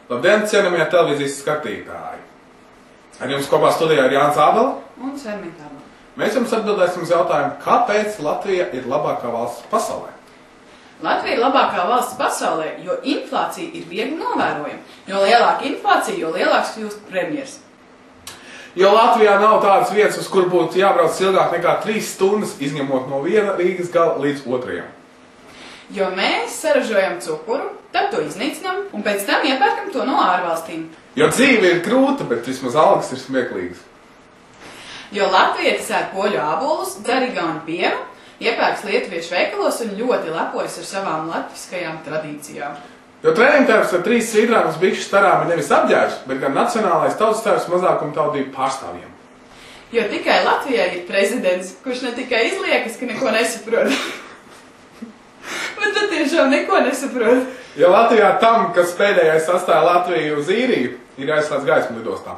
Labdien, cienījamie televīzijas skatītāji! Ar jums kopā studijā ir Jānis Ābela un Sermīta Ābela. Mēs jums atbildēsim uz jautājumu, kāpēc Latvija ir labākā valsts pasaulē? Latvija ir labākā valsts pasaulē, jo inflācija ir viegli novērojama. Jo lielāka inflācija, jo lielāks kļūst premjers. Jo Latvijā nav tādas vietas, uz kur būtu jābrauc ilgāk nekā 3 stundas, izņemot no viena Rīgas gala līdz otrajam. Jo mēs saražojam cukuru, tad to iznīcinām un pēc tam iepērkam to no ārvalstīm. Jo dzīve ir grūta, bet vismaz algas ir smieklīgas. Jo latvietis ēd poļu ābolus, dzer igauņu pienu, iepērks lietuviešu veikalos un ļoti lepojas ar savām latviskajām tradīcijām. Jo treniņtēvs ar 3 svītrām uz bikšu starām ir nevis apģērbs, bet gan nacionālais tautas mazākuma tautību pārstāvjiem. Jo tikai Latvijai ir prezidents, kurš ne tikai izliekas, ka neko nesaprot, bet tad tiešām neko nesaprot. Jo Latvijā tam, kas pēdējais sastāja Latviju uz īriju, ir aizslēdz gaismu lidostā.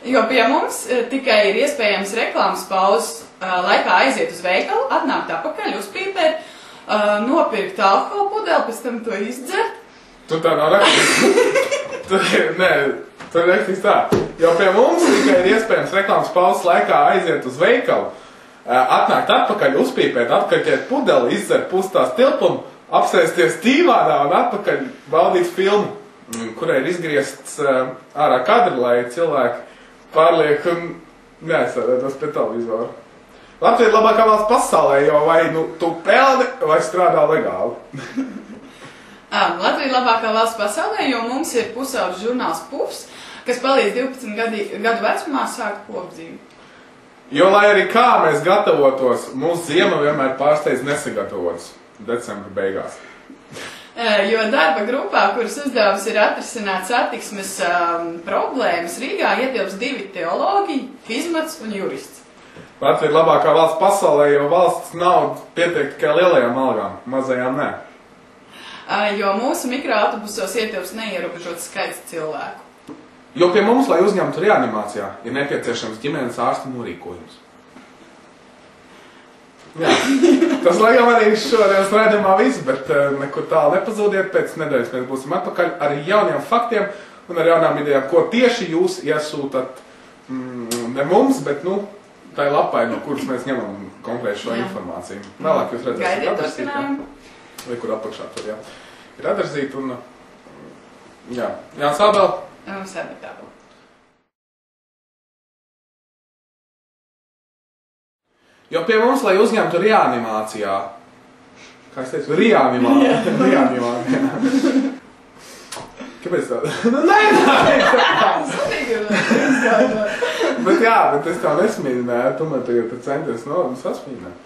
Jo pie mums tikai ir iespējams reklāmas pauzes laikā aiziet uz veikalu, atnākt atpakaļ, uzpīpēt, nopirkt alkohola pudeli, pēc tam to izdzert. Tur tā nav rakstīts. Tur ir rakstīts tā. Jo pie mums tikai ir iespējams reklāmas pauzes laikā aiziet uz veikalu, atnākt atpakaļ, uzpīpēt, atkaļķēt pudeli, izdzert pustās tilpumu, apsēsties tīvādā un atpakaļ baudīt filmu, kurai ir izgriezts ārā kadri, lai cilvēki pārliek un neaizsādētos pie televizoru. Latvija ir labākā valsts pasaulē, jo vai tu pelni vai strādā legāli. Latvija ir labākā valsts pasaulē, jo mums ir pusauģis žurnāls Pufs, kas palīdz 12 gadu vecumā sākt kopdzīvi. Jo, lai arī kā mēs gatavotos, mūsu ziema vienmēr pārsteidz nesagatavots decembra beigās. Jo darba grupā, kuras uzdevums ir atrisināt satiksmes problēmas, Rīgā ietilps 2 teologi, fizmats un jurists. Latvija ir labākā valsts pasaulē, jo valsts nauda pietiek tikai lielajām algām, mazajām nē. Jo mūsu mikroautobusos ietilps neierobežots skaits cilvēku. Jo pie mums, lai uzņemtu reanimācijā, ir nepieciešams ģimenes ārsta norīkojums. Jā, tas laikam arī šodienas raidījumā viss, bet nekur tālu nepazūdiet, pēc nedēļas mēs būsim atpakaļ ar jauniem faktiem un ar jaunām idejām, ko tieši jūs iesūtat ne mums, bet, tai lapai, no kuras mēs ņemam konkrēti šo informāciju. Vēlāk jūs redzēsiet adresīt, vai kur apakšā tur, jā. Ir adresīt un, jā, Jānis Ābela. Sermīta Ābela. Jo pie mums, lai uzņemtu reanimācijā, kā es teicu, reanimācijā. Kāpēc tā? Bet jā, bet es tā nesmīdināju, tomēr tagad centies sasmīdināt.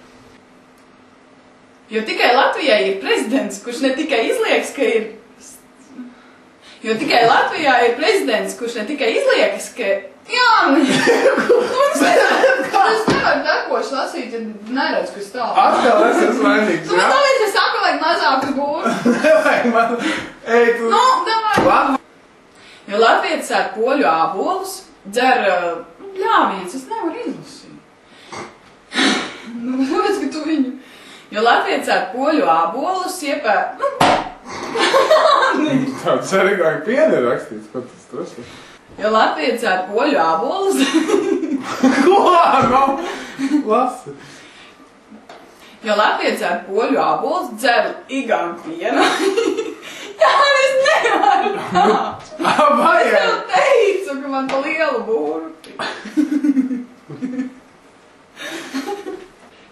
Jo tikai Latvijai ir prezidents, kurš ne tikai izliekas, ka ir... Jo tikai Latvijā ir prezidents, kurš ne tikai izliekas, ka... Jā, es nevaru tekoši lasīt, ja neredz, kas tā. Atkal es esmu vainīgs, jā? Tāpēc es saku, vajag mazāku būru. Nevajag man... Ej, tu... Davai. Jo latvietis ēd poļu ābolus, dzer... Bļāviens, es nevaru izlasīt. Tāpēc, ka tu viņu... Jo latvietis ēd poļu ābolus, iepēr... Tā cerīgāja piena ir rakstīts, ko tas trusli. Jo latvietis ēd poļu ābolus... Ko? Nav lasi. Jo latvietis ēd poļu ābolus, dzer igauņu pienu. Jā, es nevaru tā. Es tev teicu, ka man pa lielu būru.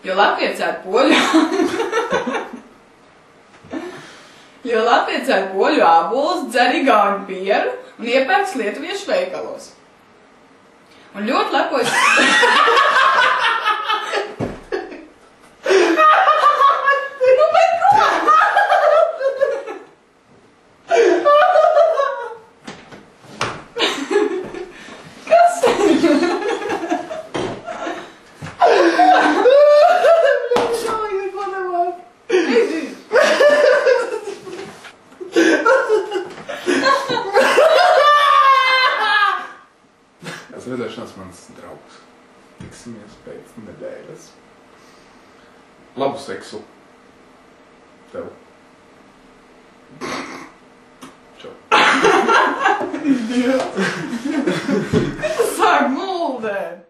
Jo latvietis ēd poļu... Jo latvietis ēd poļu ābolus, dzer igauņu pienu un iepērks lietuviešu veikalos. Un ļoti lepojas... bet ko? Kas? Redzēšanās mans draugs. Tiksimies pēc nedēļas. Labu seksu. Tev. Čau. Amen!